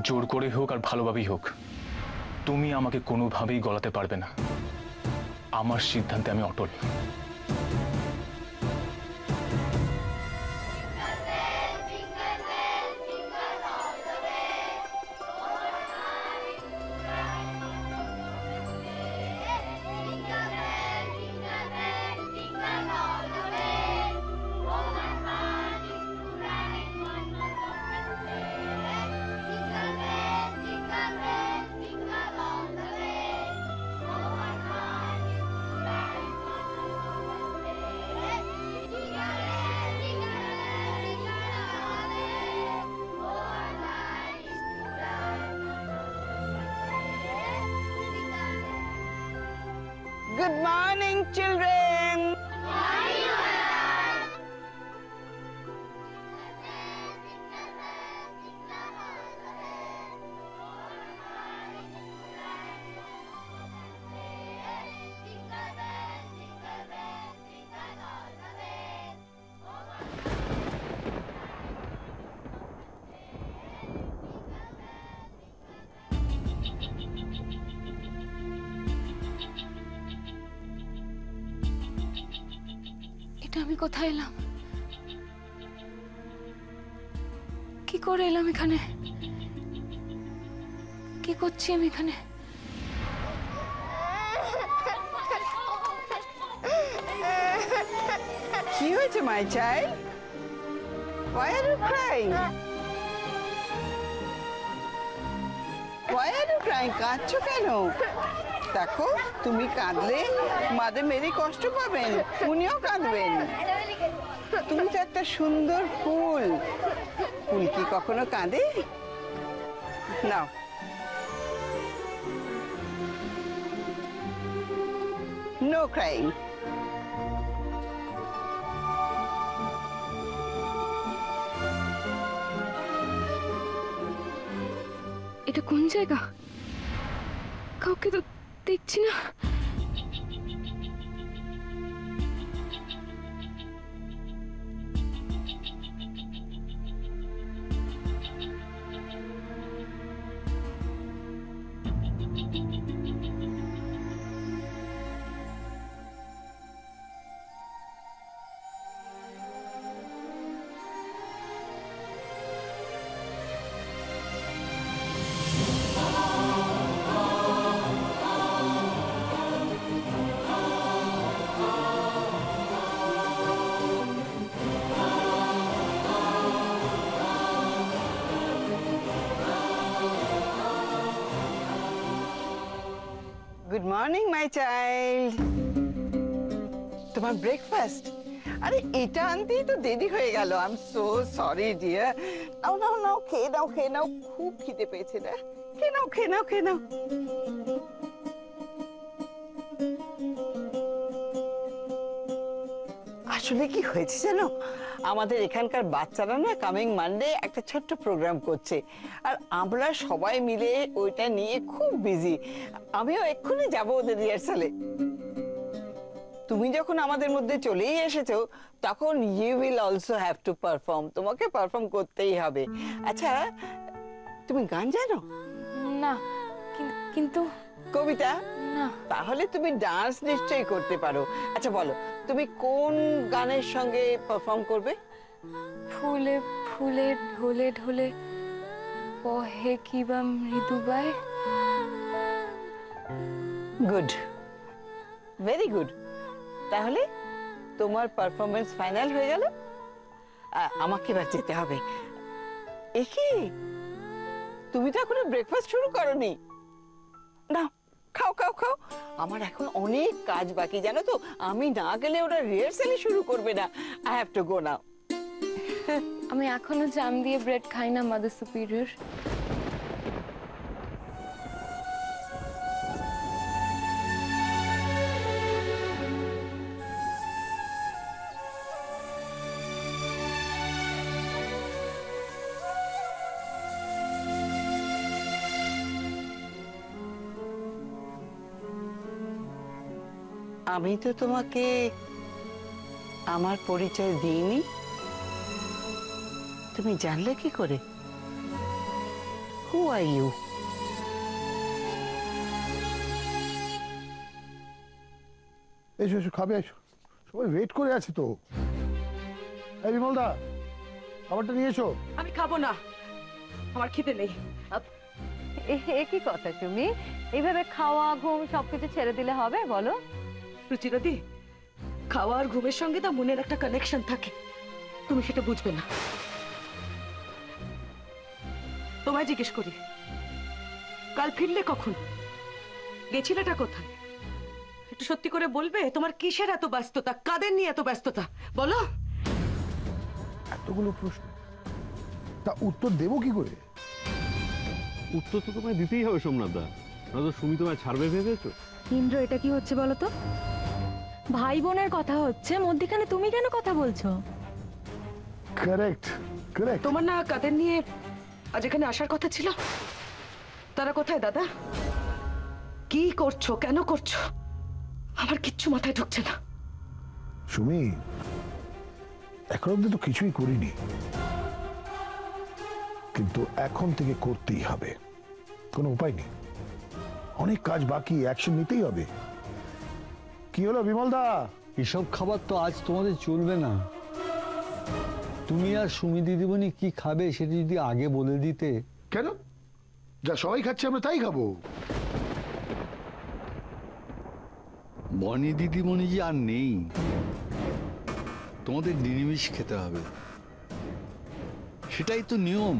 জোর করে হোক আর ভালোভাবেই হোক, তুমি আমাকে কোনোভাবেই গলাতে পারবে না। আমার সিদ্ধান্তে আমি অটল। Good morning, children. আমি কোথায় এলাম? কি করে এলাম এখানে? কি করছি আমি এখানে? কি হয়েছে my child? Why are you crying? Why are you crying? কাঁদছো কেন? দেখো, তুমি কাঁদলে মাদের মেরি কষ্ট পাবেন, উনিও কাঁদবেন। তুমি তো একটা সুন্দর ফুল, ফুল কি কখনো কাঁদে? নাও, নো ক্রাইং। এটা কোন জায়গা? কাউকে তো দেখছি না। Good morning my child. তোমার ব্রেকফাস্ট? আরে এটা আনতেই তো দেরি হয়ে গেল। I am so sorry dear. নাও নাও নাও, খেয়ে নাও, খেয়ে নাও, খুব খিদে পেয়েছে না? খেয়ে নাও, খেয়ে নাও, খেয়ে নাও। আসলে কি হয়েছে জানো, আমাদের এখানকার বাচ্চারা না কামিং মানডে একটা ছোট্ট প্রোগ্রাম করছে, আর আমরা সবাই মিলে ওইটা নিয়ে খুব বিজি। আমিও এক্ষুনি যাব ওদের রিহার্সালে। তুমি যখন আমাদের মধ্যে চলেই এসেছো, তখন you will also have to perform. তোমাকে পারফর্ম করতেই হবে। আচ্ছা, তুমি গান জানো? না, কিন্তু কবিতা না। তাহলে তুমি ডান্স নিশ্চয়ই করতে পারো। আচ্ছা বলো, তুমি কোন গানের সঙ্গে পারফর্ম করবে? ফুলে ফুলে ঢলে ঢলে বহে কিবা মৃদুবাই। Good, very good. তাহলে তোমার পারফরমেন্স ফাইনাল হয়ে গেল। আমাকে এবার যেতে হবে। একি, তুমি তো এখনো ব্রেকফাস্ট শুরু করোনি। না, খাও খাও খাও। আমার এখন অনেক কাজ বাকি, জানো তো। আমি না গেলে ওরা রিহার্সালই শুরু করবে না। আই হ্যাভ টু গো নাও। আমি এখনো জাম দিয়ে ব্রেড খাই না, মাদার সুপিরিয়র। আমি তো তোমাকে আমার পরিচয় দিইনি, তুমি জানলে কি করে? ও হু আর ইউ? এসো এসো, খাবে এসো, সবাই ওয়েট করে আছে তো। এই বিমলদা, খাবারটা নিয়ে এসো। আমি খাবো না, আমার খিদে নেই। এ কি কথা তুমি? এইভাবে খাওয়া ঘুম সবকিছু ছেড়ে দিলে হবে বলো? রুচিরাদি, খাওয়া আর ঘুমের সঙ্গে তো মনের একটা কানেকশন থাকে, তুমি সেটা বুঝবে না। তোমায় জিজ্ঞেস করি, কাল ফিরলে কখন? গেছিলেটা কোথায়? একটু সত্যি করে বলবে, তোমার কিসের এত ব্যস্ততা, কাদের নিয়ে এত ব্যস্ততা বলো? এতগুলো প্রশ্ন, তা উত্তর দেবো কি করে? উত্তর তো তোমায় দিতেই হবে সোমনাথদা, নয়তো সুমি তোমায় ছাড়বে ভেবেছো? ইন্দ্র, এটা কি হচ্ছে বলো তো? ভাই বোনের কথা হচ্ছে, মধ্যখানে তুমি কেন কথা বলছো? Correct correct. তোমার না কাদের নিয়ে আজ এখানে আসার কথা ছিল? তারা কোথায় দাদা? কি করছো, কেন করছো? আমার কিচ্ছু মাথায় ঢুকছে না। সুমি, এখন অব্দি তো কিছুই করিনি, কিন্তু এখন থেকে করতেই হবে, কোনো উপায় নেই। অনেক কাজ বাকি, অ্যাকশন নিতেই হবে। কি হলো বিমলদা? এসব খাবার তো আজ তোমাদের চলবে না। তুমি আর সুমি দিদিমণি কি খাবে সেটা যদি আগে বলে দিতে। কেন? যা সবাই খাচ্ছে আমরা তাই খাবো। বনি দিদিমণি যে আর নেই, তোমাদের নিরামিষ খেতে হবে, সেটাই তো নিয়ম।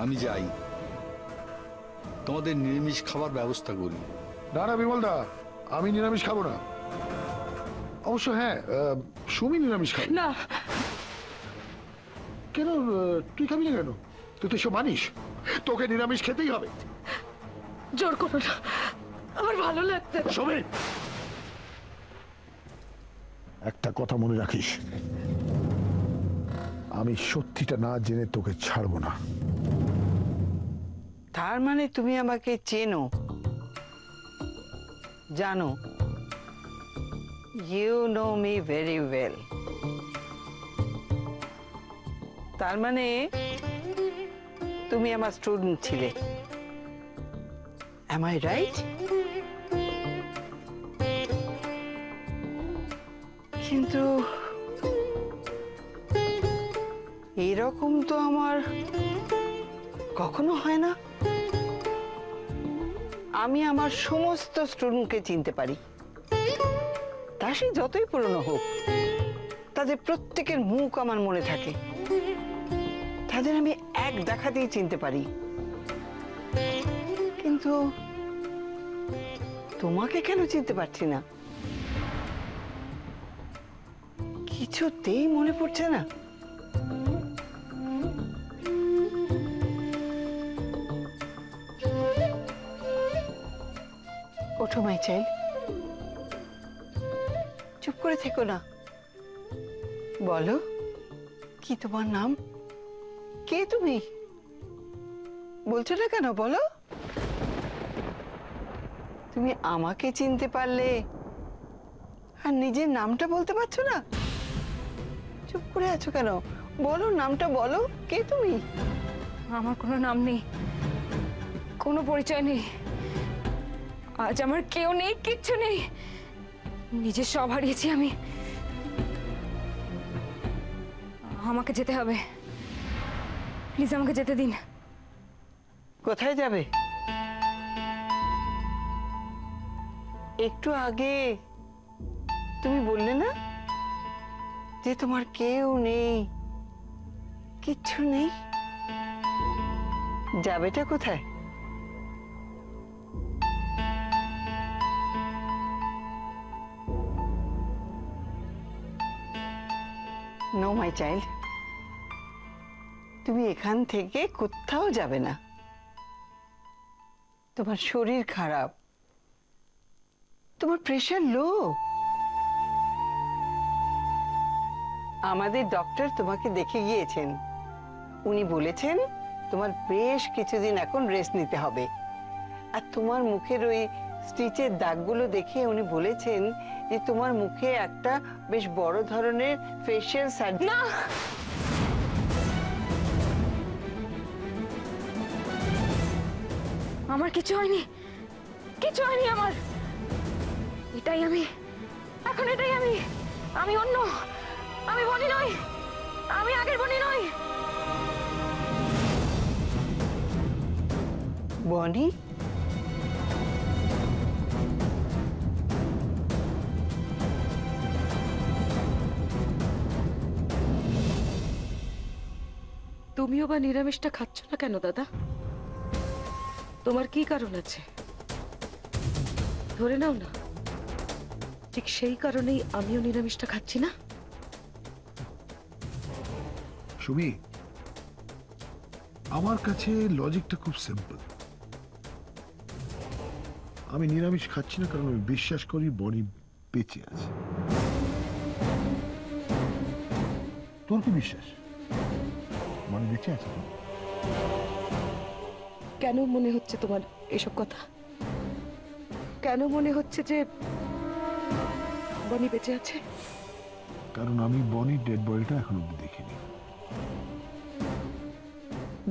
আমি যাই, তোমাদের নিরামিষ খাবার ব্যবস্থা করি। না না বিমলদা, আমি নিরামিষ খাবো না। অবশ্য হ্যাঁ, সুমি নিরামিষ খাবে না। কেন? তুই খাবি না কেন? তুই তো এসব মানিস, তোকে নিরামিষ খেতেই হবে। জোর করো না, আমার ভালো লাগছে না। সুমি, একটা কথা মনে রাখিস, আমি সত্যিটা না জেনে তোকে ছাড়বো না। তার মানে তুমি আমাকে চেনো, জানো? You know me very well. তার মানে তুমি আমার স্টুডেন্ট ছিলে, Am I right? কিন্তু এরকম তো আমার কখনো হয় না। আমি আমার সমস্ত স্টুডেন্টকে চিনতে পারি, তা সে যতই পুরনো হোক। তাদের প্রত্যেকের মুখ আমার মনে থাকে, তাদের আমি এক দেখাতেই চিনতে পারি। কিন্তু তোমাকে কেন চিনতে পারছি না? কিছুতেই মনে পড়ছে না। ওঠো মাই চাইল্ড, চুপ করে থেকো না। বলো, কি তোমার নাম? কে তুমি? বলছো না কেন? বলো। তুমি আমাকে চিনতে পারলে আর নিজের নামটা বলতে পারছো না? চুপ করে আছো কেন? বলো, নামটা বলো। কে তুমি? আমার কোনো নাম নেই, কোনো পরিচয় নেই। আজ আমার কেউ নেই, কিচ্ছু নেই। নিজের সব হারিয়েছি আমি। আমাকে যেতে হবে, প্লিজ আমাকে যেতে দিন। কোথায় যাবে? একটু আগে তুমি বললে না যে তোমার কেউ নেই, কিচ্ছু নেই? যাবেটা কোথায়? নো মাই চাইল্ড, তুমি এখান থেকে কোথাও যাবে না। তোমার শরীর খারাপ, তোমার প্রেশার লো। আমাদের ডক্টর তোমাকে দেখে গিয়েছেন, উনি বলেছেন তোমার বেশ কিছুদিন এখন রেস্ট নিতে হবে। আর তোমার মুখের ওই স্টিচের দাগগুলো দেখে উনি বলেছেন যে তোমার মুখে একটা বেশ বড় ধরনের ফেশিয়াল সার্জারি। আমার কিছু হয়নি, কিছু হয়নি আমার। এটাই আমি, এখন এটাই আমি। আমি অন্য, আমি বনি নই, আমি আগের বনি নই। বনি, তুমিও বা নিরামিষটা খাচ্ছ না কেন দাদা? তোমার কি কারণ আছে? ধরে নাও না, ঠিক সেই কারণেই আমিও নিরামিষটা খাচ্ছি না। সুমি, আমার কাছে লজিকটা খুব সিম্পল। আমি নিরামিষ খাচ্ছি না কারণ আমি বিশ্বাস করি বনি বেঁচে আছে। তোর কি বিশ্বাস বনি বেঁচে আছে? কেন মনে হচ্ছে তোমার এসব কথা? কেন মনে হচ্ছে যে বনি বেঁচে আছে? কারণ আমি বনির ডেড বডিটা এখন অব্দি দেখিনি।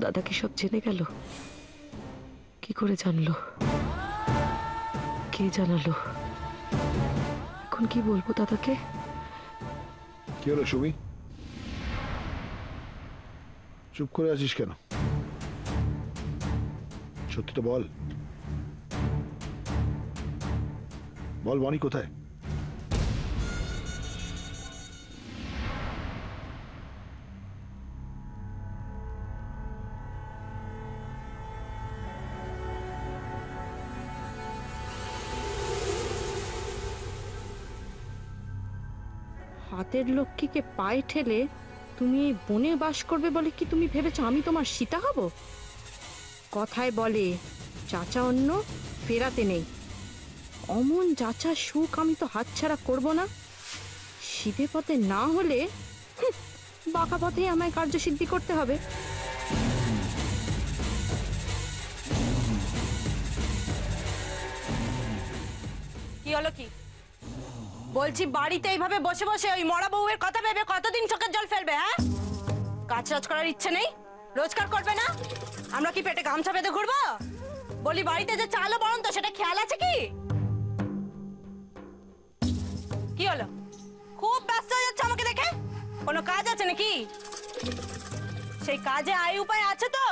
দাদা কি সব জেনে গেল? কি করে জানলো? কে জানালো? এখন কি বলবো দাদাকে? কি হলো সুমি, চুপ করে আছিস কেন? সত্যিটা বল, বল বনি কোথায়? হাতের লক্ষ্মীকে পায়ে ঠেলে তুমি এই বনে বাস করবে বলে কি তুমি ভেবেছো আমি তোমার সীতা হব? কথায় বলে চাচা অন্য ফেরাতে নেই। অমন চাচা সুখ আমি তো হাতছাড়া করব না। সিধে পথে না হলে বাঁকা পথেই আমায় কার্যসিদ্ধি করতে হবে। কি হলো কি? বলছি বাড়িতে এইভাবে বসে বসে ওই মরা বউয়ের কথা ভেবে কতদিন চোখের জল ফেলবে? হ্যাঁ, কাজ রাজ করার ইচ্ছে নেই? রোজগার করবে না? আমরা কি পেটে গামছা বেঁধে ঘুরবো? বলি বাড়িতে যে চালও বরং তো সেটা খেয়াল আছে কি? কি হলো, খুব ব্যস্ত হয়ে যাচ্ছে আমাকে দেখে? কোনো কাজ আছে নাকি? সেই কাজে আয় উপায় আছে তো?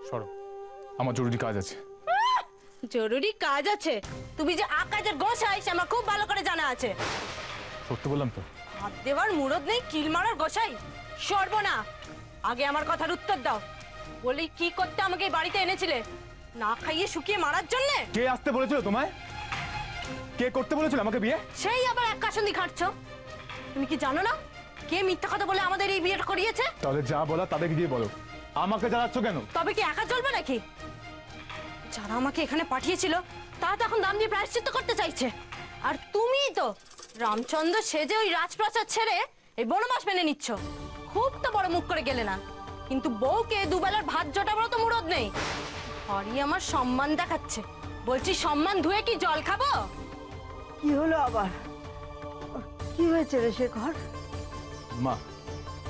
সরো, আমার জরুরি কাজ আছে। জরুরি কাজ আছে? তুমি যে আকাজের গোসাই সে আমার খুব ভালো করে জানা আছে। সত্যি বললাম তো। হাত দেওয়ার মুরদ নেই, কিল মারার গোসাই। সর্বনা, আগে আমার কথার উত্তর দাও। বলি কি করতে আমাকে এই বাড়িতে এনেছিলে? না খাইয়ে শুকিয়ে মারার জন্য? কে আসতে বলেছিল তোমায়? কে করতে বলেছিল আমাকে বিয়ে? সেই আবার এক কাসন্দি খাটছো। তুমি কি জানো না কে মিথ্যা কথা বলে আমাদের এই বিয়েটা করিয়েছে? তাহলে যা বলা তাদেরকে গিয়ে বলো, আমাকে জ্বালাচ্ছ কেন? তবে কি একা চলবে নাকি? যারা আমাকে এখানে পাঠিয়েছিল তারা তো এখন দাম দিয়ে প্রায়শ্চিত্ত করতে চাইছে। আর তুমি তো রামচন্দ্র সেজে ওই রাজপ্রাসাদ ছেড়ে এই বনবাস মেনে নিচ্ছ। খুব তো বড় মুখ করে গেলে না, কিন্তু বউকে দুবেলার ভাত জোটাবারও তো মুরদ নেই। হরি আমার সম্মান দেখাচ্ছে, বলছি সম্মান ধুয়ে কি জল খাবো? কি হলো আবার? কি হয়েছে রে শেখর? মা,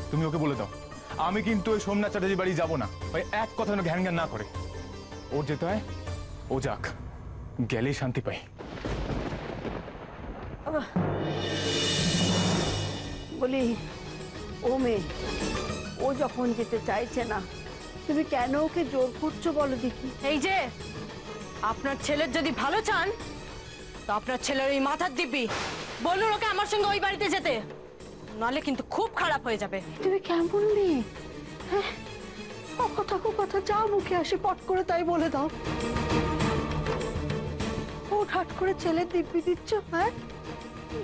তুমি ওকে বলে দাও আমি কিন্তু ওই সোমনাথ চ্যাটার্জি বাড়ি যাবো না। ওই এক কথা যেন ঘ্যান ঘ্যান না করে। ওর যেতে হয় ও যাক, গেলেই শান্তি পাই। বলি ও মেয়ে, ও যখন যেতে চাইছে না তুমি কেন ওকে জোর করছো বলো দেখি? এই যে আপনার ছেলের যদি ভালো চান তো আপনার ছেলের ওই মাথার দিব্যি বলুন ওকে আমার সঙ্গে ওই বাড়িতে যেতে, নালে কিন্তু খুব খারাপ হয়ে যাবে। তুমি কেমন মেয়ে? হ্যাঁ, কথা যা মুখে আসে পট করে তাই বলে দাও। হুট হাট করে ছেলের দিব্যি দিচ্ছ? হ্যাঁ,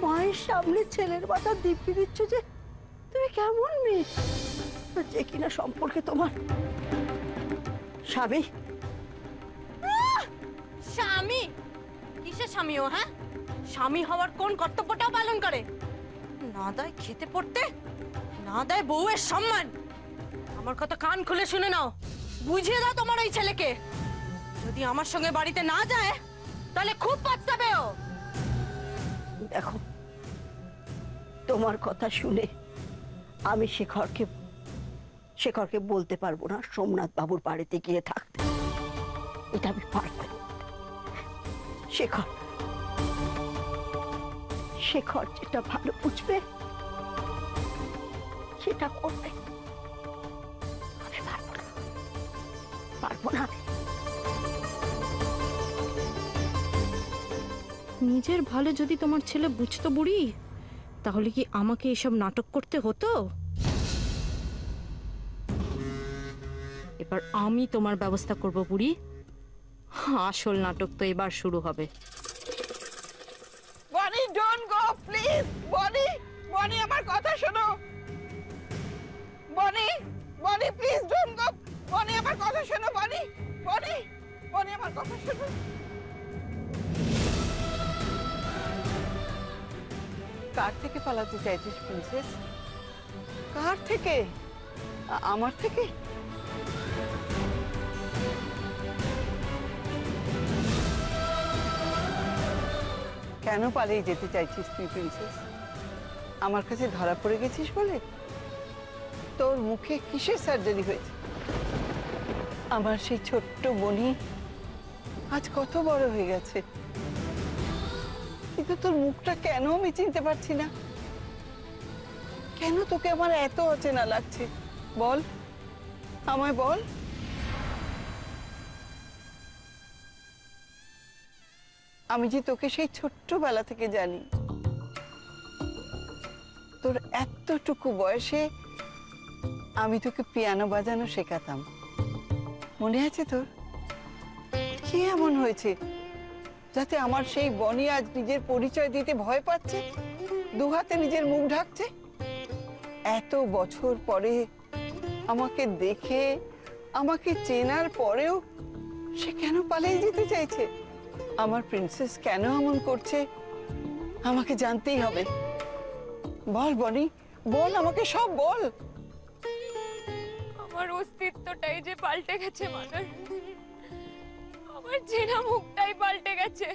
মায়ের সামনে ছেলের মাথার দিব্যি দিচ্ছ যে? তুমি কেমন মেয়ে? যে কিনা সম্পর্কে তোমার স্বামী। স্বামী? কিসের স্বামী ও? হ্যাঁ, স্বামী হওয়ার কোন কর্তব্যটাও পালন করে না? দেয় খেতে পড়তে, না দেয় বউয়ের সম্মান। আমার কথা কান খুলে শুনে নাও, বুঝিয়ে দাও তোমার ওই ছেলেকে, যদি আমার সঙ্গে বাড়িতে না যায় তাহলে খুব পস্তাবে ও। দেখো, তোমার কথা শুনে আমি শেখরকে বলতে পারবো না সোমনাথ বাবুর বাড়িতে গিয়ে থাকতে। এটা আমি পারবো না। শেখর, শেখর যেটা ভালো বুঝবে সেটা করবে। আমি পারবো না, পারবো না। নিজের ভালো যদি তোমার ছেলে বুঝতো বুড়ি, তাহলে কি আমাকে এসব নাটক করতে হতো? এবার আমি তোমার ব্যবস্থা করব বুড়ি। আসল নাটক তো এবার শুরু হবে। বনি, ডোন্ট গো প্লিজ। বনি, বনি আমার কথা শোনো। বনি, বনি প্লিজ ডোন্ট গো। বনি আমার কথা শোনো। বনি, বনি, বনি আমার কথা শোনো। কার থেকে পালাতে চাইছিস প্রিন্সেস? কার থেকে? আমার থেকে? কেন পালিয়ে যেতে চাইছিস তুই প্রিন্সেস? আমার কাছে ধরা পড়ে গেছিস বলে? তোর মুখে কিসের সার্জারি হয়েছে? আমার সেই ছোট্ট বনি আজ কত বড় হয়ে গেছে, কিন্তু তোর মুখটা কেন আমি চিনতে পারছি না? কেন তোকে আমার এত অচেনা লাগছে? বল, আমায় বল। আমি যে তোকে সেই ছোট্টবেলা থেকে জানি। তোর এতটুকু বয়সে আমি তোকে পিয়ানো বাজানো শেখাতাম, মনে আছে তোর? কি এমন হয়েছে যাতে আমার সেই বনি আজ নিজের পরিচয় দিতে ভয় পাচ্ছে, দু হাতে নিজের মুখ ঢাকছে? এত বছর পরে আমাকে দেখে, আমাকে চেনার পরেও সে কেন পালিয়ে যেতে চাইছে? আমার প্রিন্সেস কেন এমন করছে আমাকে জানতেই হবে। বল বনি, বল, আমাকে সব বল। আমার অস্তিত্বটাই যে পাল্টে গেছে মাদার। আমার চেনা মুখটাই পাল্টে গেছে।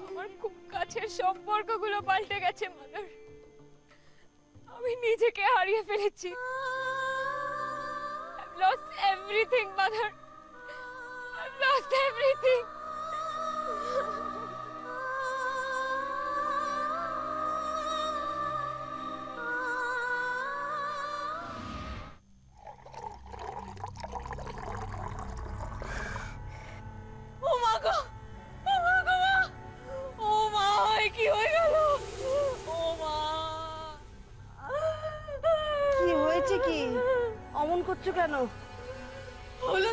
আমার খুব কাছের সম্পর্কগুলো পাল্টে গেছে মাদার। আমি নিজেকে হারিয়ে ফেলেছি। I've lost everything, mother. I've lost everything. Oh my God! Oh my God! Oh my! কি হয়ে গেল? Oh my! কি হয়েছে? কি অমন করছো কেন? হলো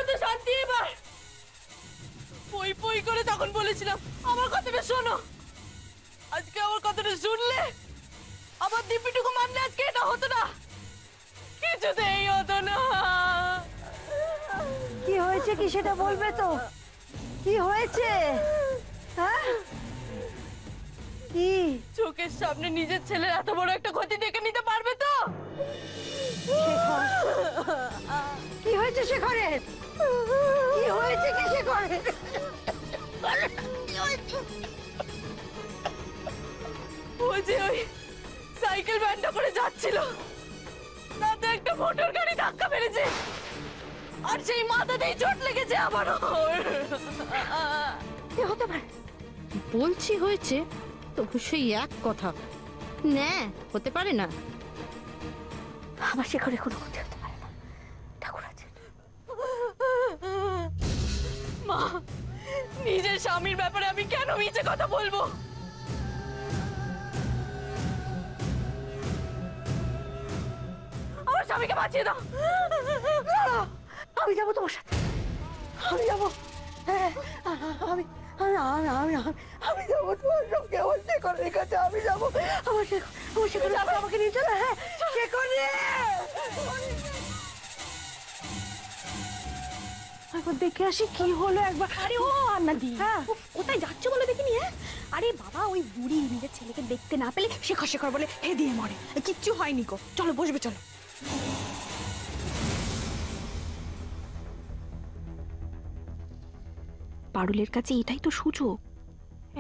তো শান্তি এবার। পই পই করে তখন বলেছিলাম আমার কথাটা শোনো। আজকে আমার কথাটা শুনলে আমার দিব্যিটুকু মানলে আজকে এটা হতো না, কিছুতেই হতো না। কি হয়েছে কি সেটা বলবে তো? কি হয়েছে? হ্যাঁ, কি? চোখের সামনে নিজের ছেলের এত বড় একটা ক্ষতি দেখে নিতে পারবে তো? কি হয়েছে শেখরের? কি হয়েছে কি শেখরের? ওই যে ওই সাইকেল ভ্যানটা করে যাচ্ছিল, তাতে একটা মোটর গাড়ি ধাক্কা মেরেছে, আর সেই মাথাতেই চোট লেগেছে আবারও। কি হতে পারে? বলছি হয়েছে তো অবশ্যই এক কথা, না হতে পারে না। আমার শেখরে কোনো ক্ষতি হতে পারে না, ঠাকুর আছে। মা, নিজের স্বামীর ব্যাপারে আমি কেন মিছে কথা বলবো? আমার স্বামীকে বাঁচিয়ে দাও। আমি যাবো তোমার সাথে, আমি যাবো। হ্যাঁ, আমি আমি যাবো তোমার সঙ্গে, আমার শেখরের কাছে আমি যাবো। আমার শেখর আমাকে নিয়ে চলো। হ্যাঁ, শেখর রে, একবার দেখে আসি কি হলো একবার। আরে ও আন্নাদি, হ্যাঁ, কোথায় যাচ্ছ বলে দেখিনি? হ্যাঁ, আরে বাবা, ওই বুড়ি নিজের ছেলেকে দেখতে না পেলে শেখর শেখর বলে হে দিয়ে মরে। কিচ্ছু হয়নি গো, চলো বসবে, চলো। পারুলের কাছে এটাই তো সুযোগ,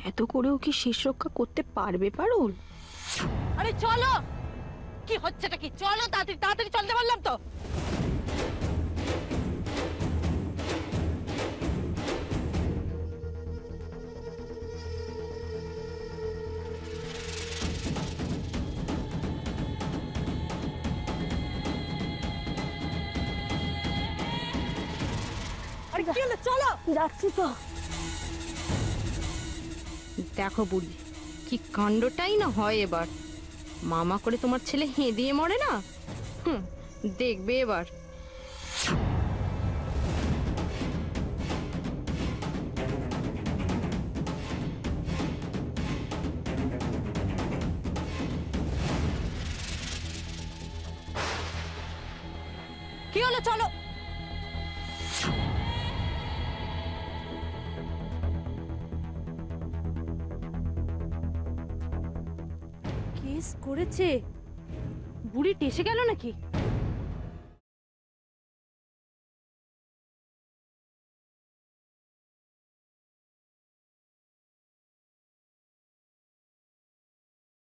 এত করেও কি শেষ রক্ষা করতে পারবে পারুল? আরে চলো, কি হচ্ছেটা কি? চলো তাড়াতাড়ি তাড়াতাড়ি চলতে পারলাম তো। কি হলো চলো যাচ্ছি তো। দেখো বুড়ি, কি কাণ্ডটাই না হয় এবার। মামা করে তোমার ছেলে হেঁদিয়ে মরে না, দেখবে এবার। কি হলো চলো। কেস করেছে, বুড়ি টেসে গেল নাকি?